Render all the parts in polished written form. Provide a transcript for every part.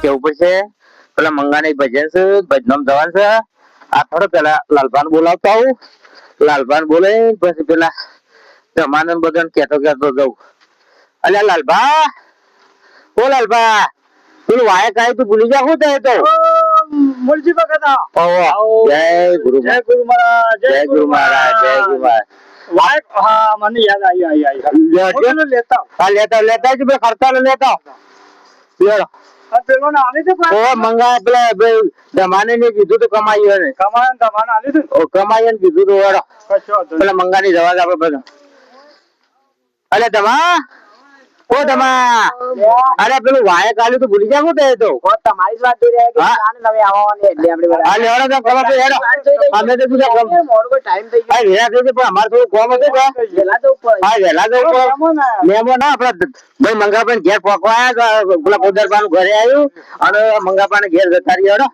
કેવું પડશે પેલા મંગાની ભજન છે ભજનમ જવાનું છે આ થોડો પેલા લાલભાન બોલાવતા આવું લાલભાન બોલે પછી પેલા જમાનંદ બધાને કેતો કેતો જવું અલ્યા લાલભા ઓ લાલભા પેલું વાયક આવ્યું તું ભૂલી જા શું થાય તો મુલજી વખત જય ગુરુ મહારાજ જય ગુરુ મહારાજ જય ગુરુ મહારાજ વાયક હા મને યાદ આવી લેતા લેતા જ ખર્ચા લેતા લેડો પેલો ને આવી તો મંગા પેલા જમાને ને કીધું તો કમાઈ ને કમાન આવી તો કમાઈ ને કીધું તો વેડો પેલા મંગાની જવા આપડે બધા અરે તમા ઓ તમા અરે પેલું વાયક આલ્યું તો ભૂલી જા શું થાય તો તમારી જ વાત થઈ રહી કે નવે આવવાની એટલે આપણે હા લેડો તો ખબર છે હેડો અમે તો બીજા કામ મોડો ટાઈમ થઈ ગયો હા વેલા થઈ પણ અમાર થોડું કામ હતું કે વેલા તો હા વેલા તો મેમો ના આપડા ભાઈ મંગાપાને ઘેર પકવાયા પેલા કોદરબાનું ઘરે આવ્યું અને મંગાપાને ઘેર જતા રહી હેડો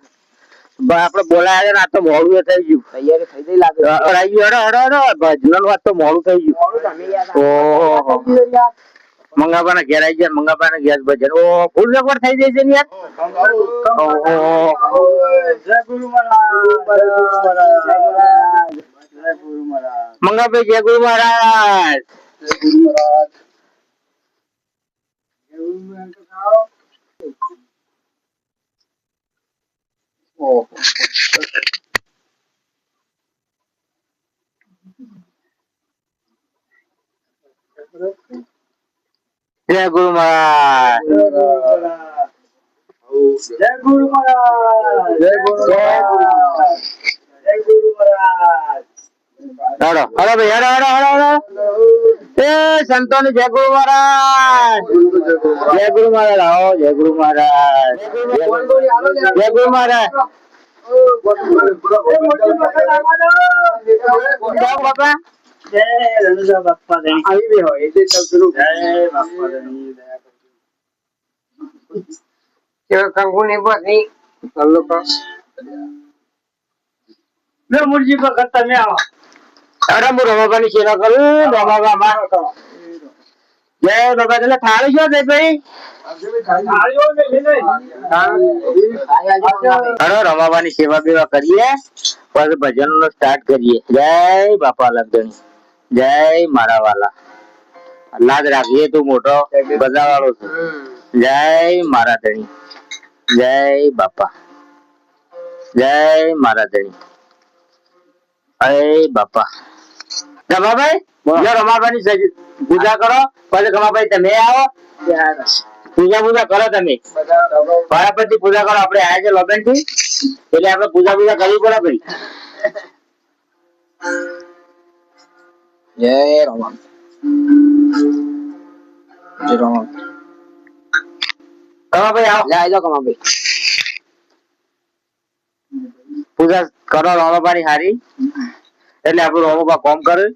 આપડે બોલાયા ને આ તો મોડું થઈ ગયું તૈયારી થઈ ગઈ લાગે આવી ગયું હેડો ભજન વાત તો મોડું થઈ ગયું ઓહો મંગાપાના ઘેર આવી ગયા મંગાપાના ઘેર ભજન ઓ ફૂલ સગવડ થઈ જાય છે ને યાર જય ગુરુ મહારાજ મંગાભાઈ જય ગુરુ મહારાજ જય ગુરુ મહારાજ જય ગુરુ મહારાજ જય ગુરુ મહારાજ જય ગુરુ મહારાજ હેડો હેડો ભાઈ હેડો હેડો હેડો એ સંતોની જય ગુરુ મહારાજ જય ગુરુ મહારાજ આવો જય ગુરુ મહારાજ જય ગુરુ મહારાજ બાપા જય રણુજા બાપા દેણી આવી બે હોય એટલે તો પેલું જય બાપા દેણી દયા કરજો કે કંકુની બની ચાલો કા લે મુરજી વખત તમે આવો અરે હું રમાબાની સેવા કરું રમાબા જય બાબા એટલે થાળી છો દે ભાઈ અરે રમાબાની સેવા બેવા કરીએ પછી ભજન નો સ્ટાર્ટ કરીએ જય બાપા લગણી જય મારા વાલા લાજ રાખીએ તું મોટો બધા વાળો છું જય મારા ધણી જય બાપા જય મારા ધણી અરે બાપા રમાભાઈ જો રમાભાઈ પૂજા કરો પછી રમાભાઈ તમે આવો પૂજા કરો તમે પછી પૂજા કરો આપડે આયા છે લોબેન થી એટલે આપડે પૂજા કરવી પડે ભાઈ જય રમા જય રમા રમાભાઈ આવો આવી જાઓ રમાભાઈ પૂજા કરો રમાભાઈ હારી એટલે આપણું રોમોબા કોમ કરે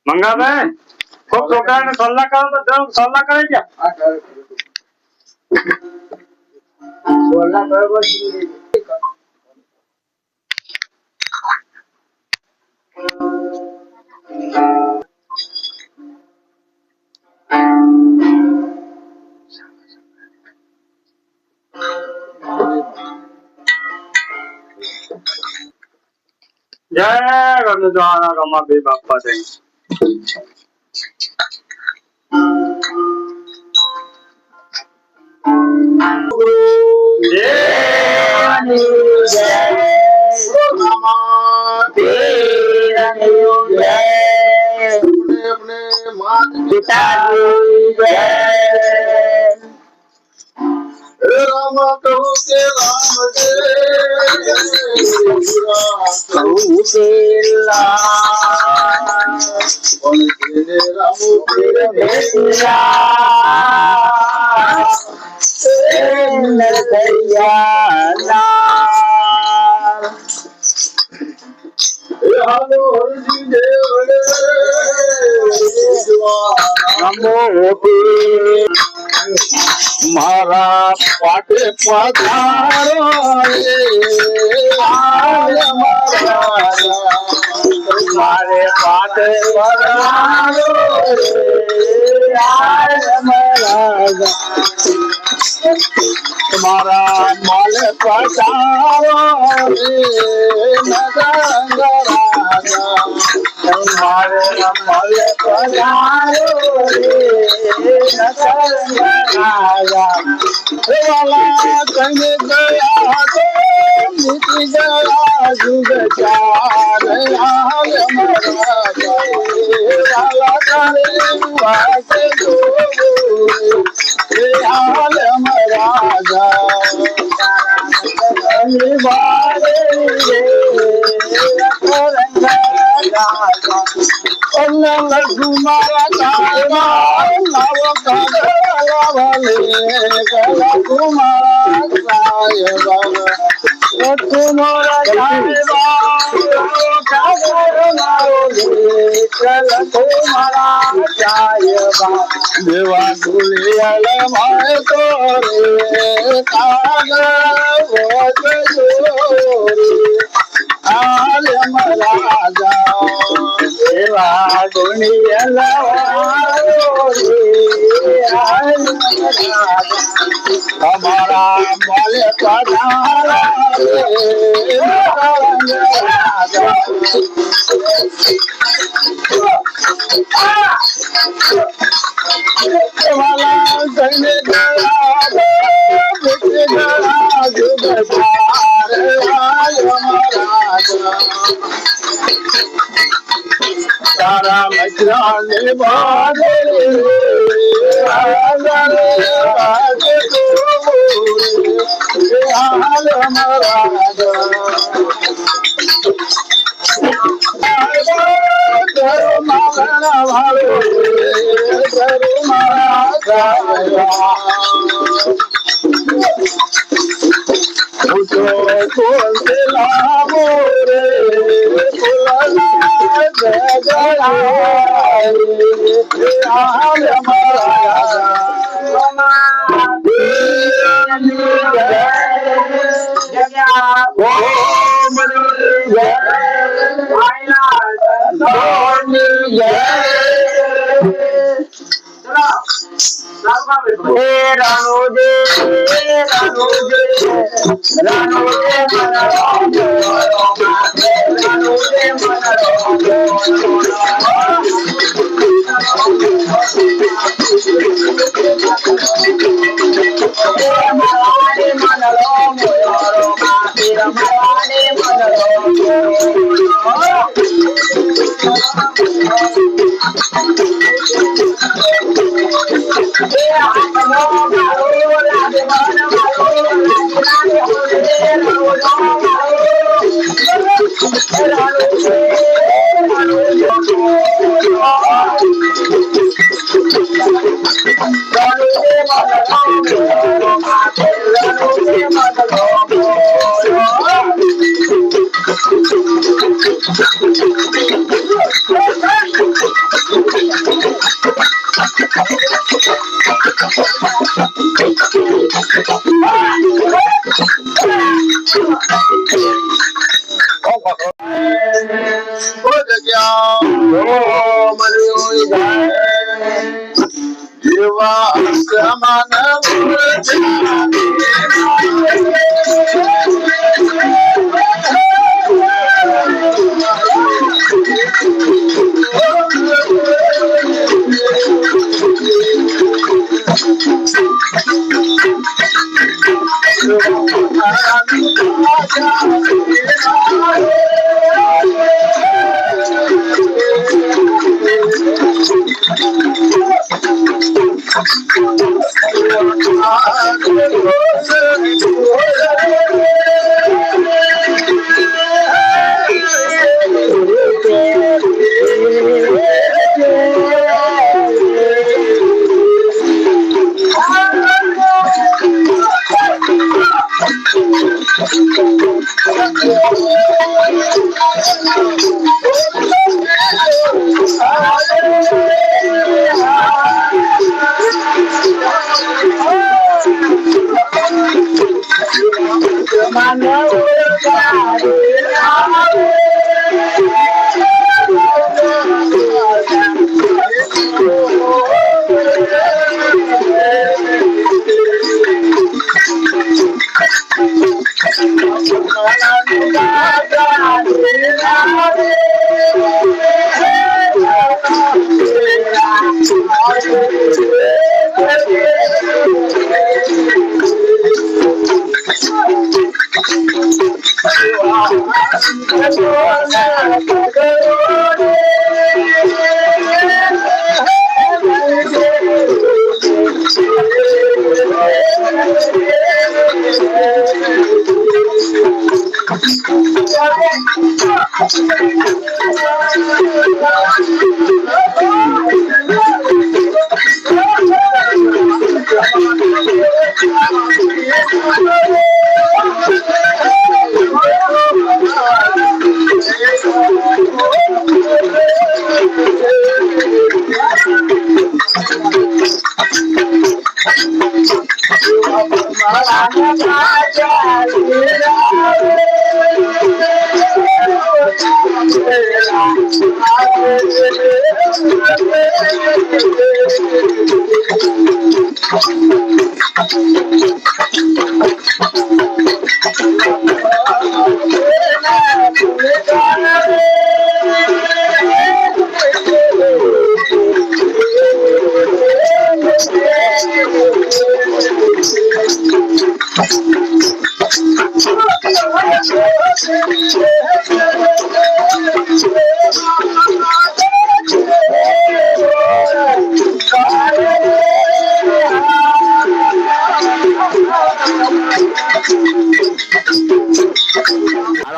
મંગાભાઈ ખૂબ છોકરાને સલ્લા કરો તો સલ્લા કરે છે સલ્લા બરોબર જય રણુજા રમાભાઈ બાપા દે राम कहू के राम મારા પાટે પધારો રે હાલ મારા મારે પાટે પધારો રે હાલ મારા મારા માલે પધારો રે નગંગ રાજા મારે મલે પધારો રે નગંગ વાલા કને ગયા તો નીતિ ગયા જુગ ચાર હાલ મારા વાલા તારે વાસે જો હાલ મારા દેવા દુલિયાલ માય તો રે કાગળ હાલ મહારાજા દેવા ગુણિયલ અમારા માલે પધારા વાલા કઈને ગયા જુગ તારા મજરાને બાદે હાલ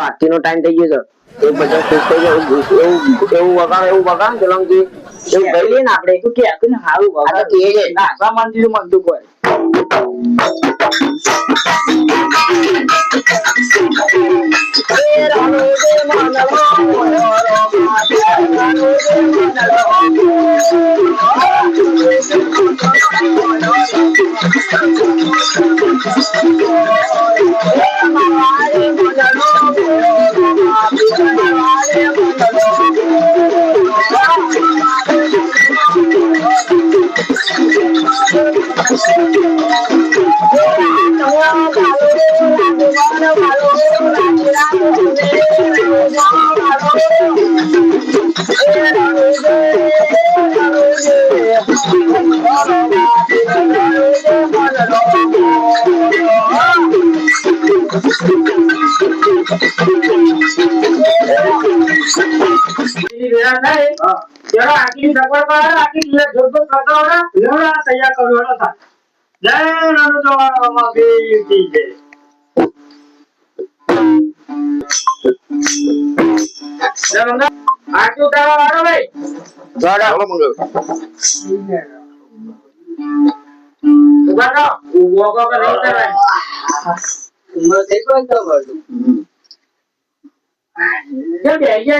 આરતી નો ટાઈમ થઈ ગયો છે એક બધા ખુશ થઈ જાય એવું વગાણ ચલંગજી એવું કરી લઈએ ને આપણે શું કે આપણને સારું વગાડ કે છે નાસા માંડી મનતું કોઈ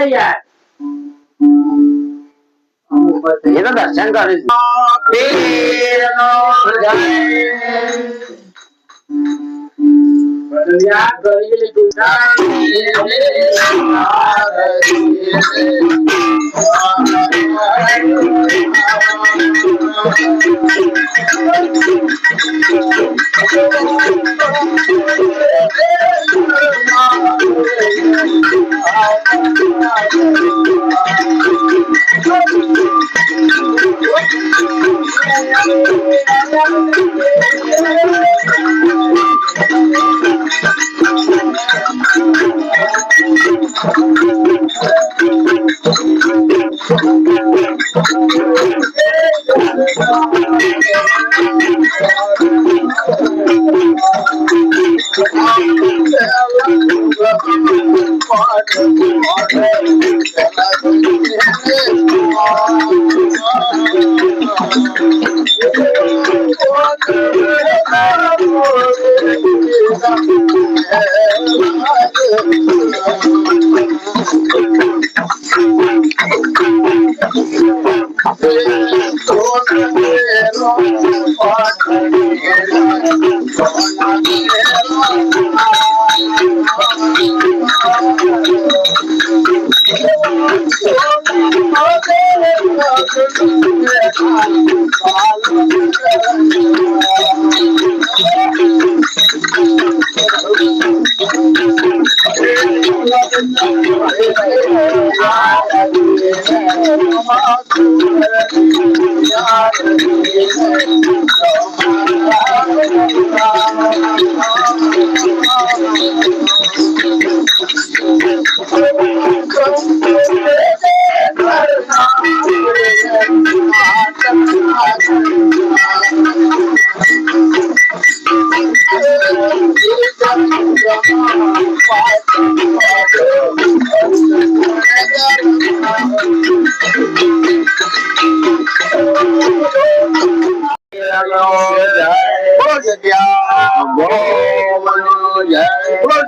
યાર ये तो दर्शन कर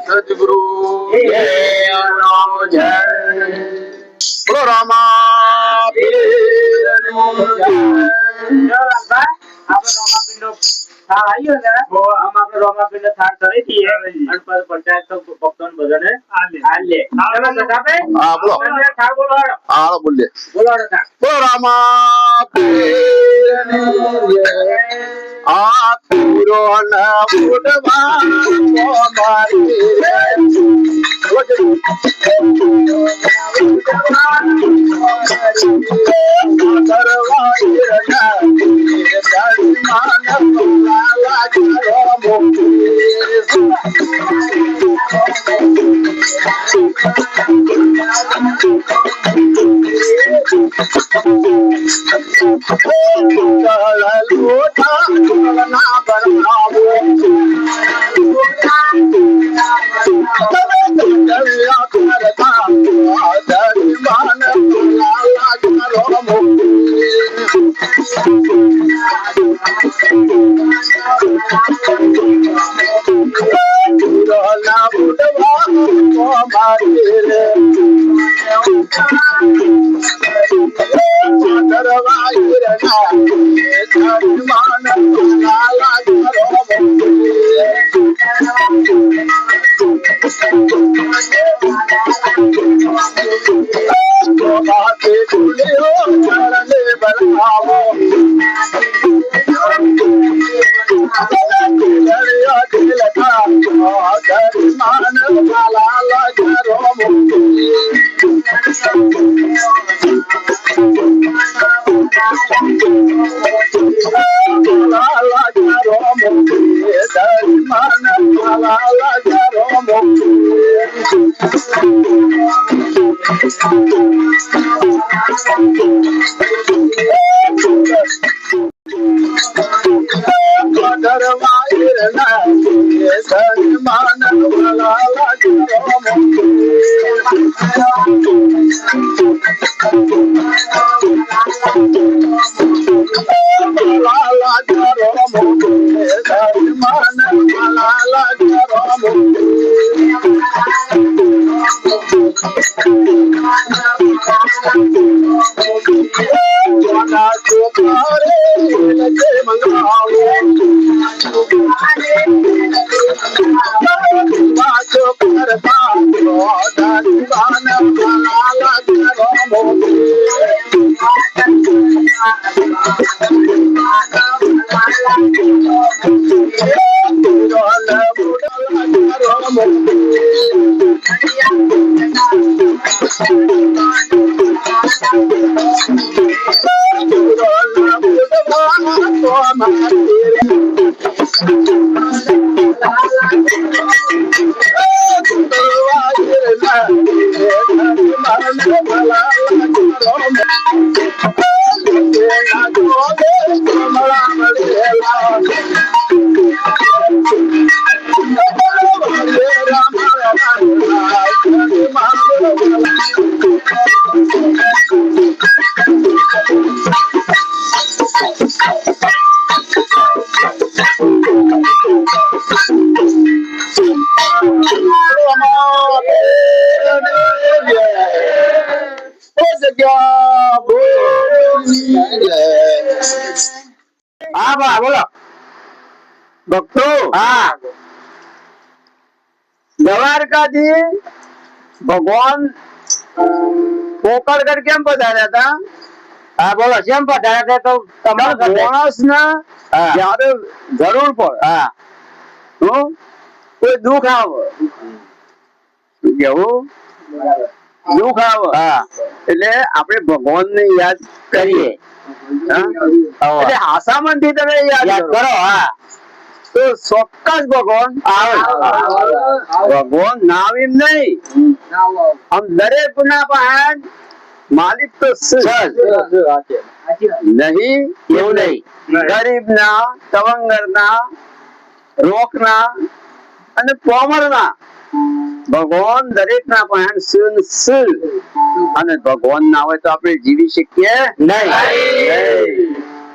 સદગુરુ જય બોલો રામા પીરની જય. હા બોલો હા બોલે બોલો રામા પીરની જય. આ પૂરો ના ફૂટવા બોલો ભક્તો હા દ્વારકાથી ભગવાન પોકળગઢ કેમ પધાર્યા હતા? હા બોલો કેમ પધાર્યા છે તો તમારે માણસ ને હા. જયારે જરૂર પડે હા કોઈ દુઃખ આવે શું કેવું દુઃખ આવે હા એટલે આપણે ભગવાન ને યાદ કરીએ કરીએ એટલે આસામન થી તમે યાદ યાદ કરો કરો હા તો ચોક્કસ ભગવાન આવે ભગવાન ના આવે એમ નહીં આમ દરેક ના પણ માલિક તો નહીં એવું નહીં ગરીબ ના તવંગર ના રોક ના અને પોમર ના ભગવાન દરેક ના પણ અને ભગવાન ના હોય તો આપણે જીવી શકીએ નહીં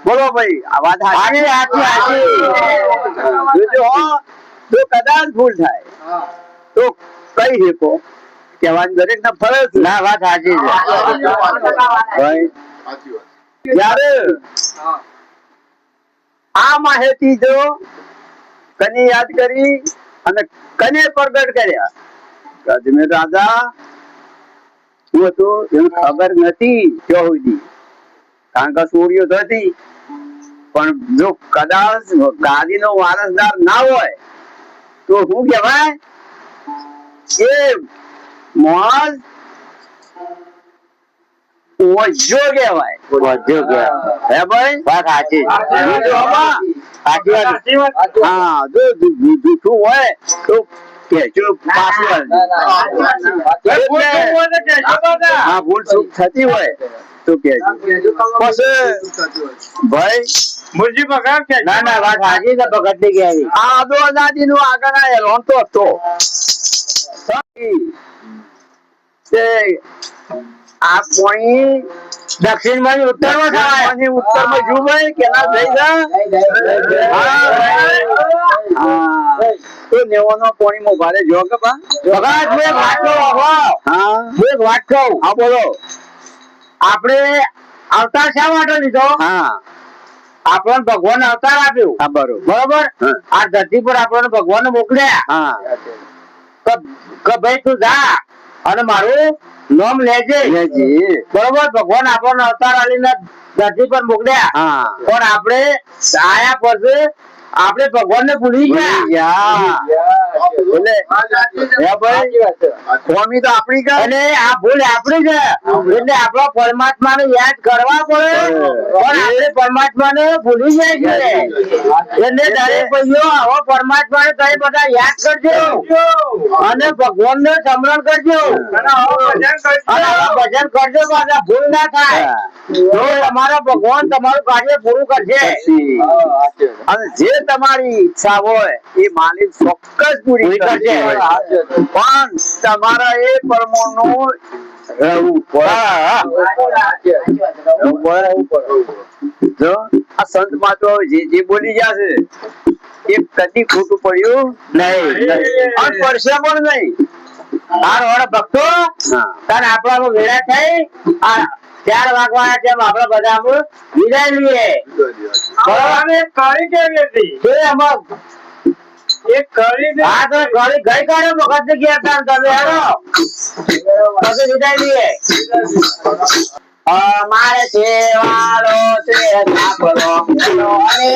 બોલો ભાઈ આ વાત સાચી સાચી સાચી જો જો કદાચ ભૂલ થાય તો કઈ શકો કહેવાની દરેક ના ફરજ છે. ના વાત સાચી છે ભાઈ જ્યારે આ માહિતી જો કને યાદ કરી અને કને પ્રગટ કર્યા અજમેર રાજા શું હતું એને ખબર નથી ત્યાં સુધી કારણ કે ચોરીઓ થતી પણ જો કદાચ ગાદી નો વારસદાર ના હોય તો શું કહેવાય એ મોજ ઓજો કહેવાય વધ્યો કે હે ભાઈ વાત સાચી જો આમાં સાચી વાત હા જો જૂઠું હોય તો કહેજો પાછળ હા ભૂલ ચૂક થતી હોય તો કહેજો પછી ભાઈ ના ના વાત સાચી છે ભગત ની કહેવી આ આદો આઝાદી નું આગળ આ એલોન તો હતો તે આ પોણી દક્ષિણ માં ઉત્તર માં થવાય ઉત્તર માં જુ ભાઈ કેના થઈ ગયા તો નેવાનો પોણી માં ભારે જો કે બા ભગત હું એક વાત કહું હા હું એક વાત કહું હા બોલો આપણે અવતાર શા માટે લીધો હા આપણને ભગવાન અવતાર આપ્યું હા બરોબર બરોબર હા. આ ધરતી પર આપણને ભગવાન મોકલ્યા હા કે ભાઈ તું જા અને મારું નામ લેજે જી બરોબર ભગવાન આપણને અવતાર આલીને ધરતી પર મોકલ્યા હા પણ આપણે આયા પછી આપણે ભગવાન ને ભૂલી ગયા એટલે હે ભાઈ સ્વામી તો આપણી કા અને આ ભૂલ આપણી છે એટલે આપણા પરમાત્મા ને યાદ કરવા પડે પણ આપણે પરમાત્મા ને ભૂલી જાય છે એટલે દરેક ભાઈઓ આવો પરમાત્મા ને તમે બધા યાદ કરજો અને ભગવાન ને સ્મરણ કરજો અને આવા ભજન કરજો પાછા ભૂલ ના થાય તો તમારા ભગવાન તમારું કાર્ય પૂરું કરશે અને જે તમારી ઈચ્છા હોય એ માલિક ચોક્કસ પૂરી કરશે પણ તમારા એ પરમાણુ નું રહેવું પડે જો આ સંત મહાત્મા જે બોલી ગયા છે એ કદી ખોટું પડ્યું નહીં અને પડશે પણ નહીં તાર વાળા ભક્તો તાર આપણા વેળા થઈ આ 4 વાગવાના જેમ આપણે બધા વિદાય લઈએ હા તો ગઈ કાલે વખત ગયા હતા તમે હેરો પછી વિદાય લઈએ અમારે સેવાળો છે સાંભળો અને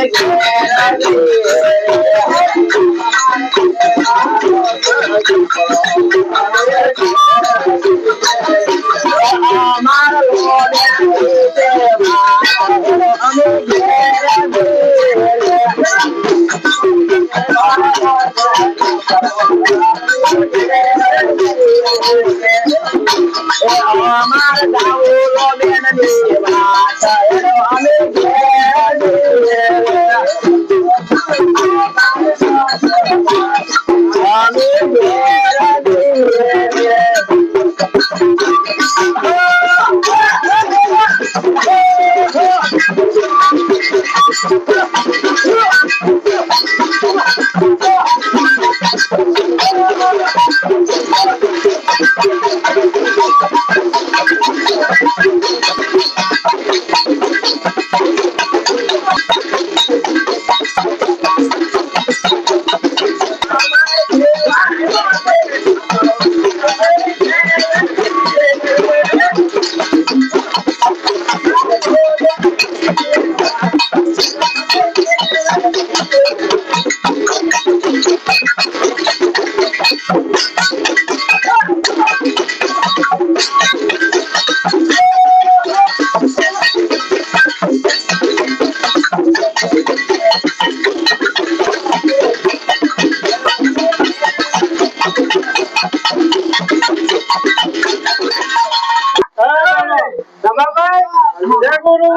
જય ગુરુ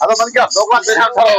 Atau mana kau? Dua kelas dengan kau.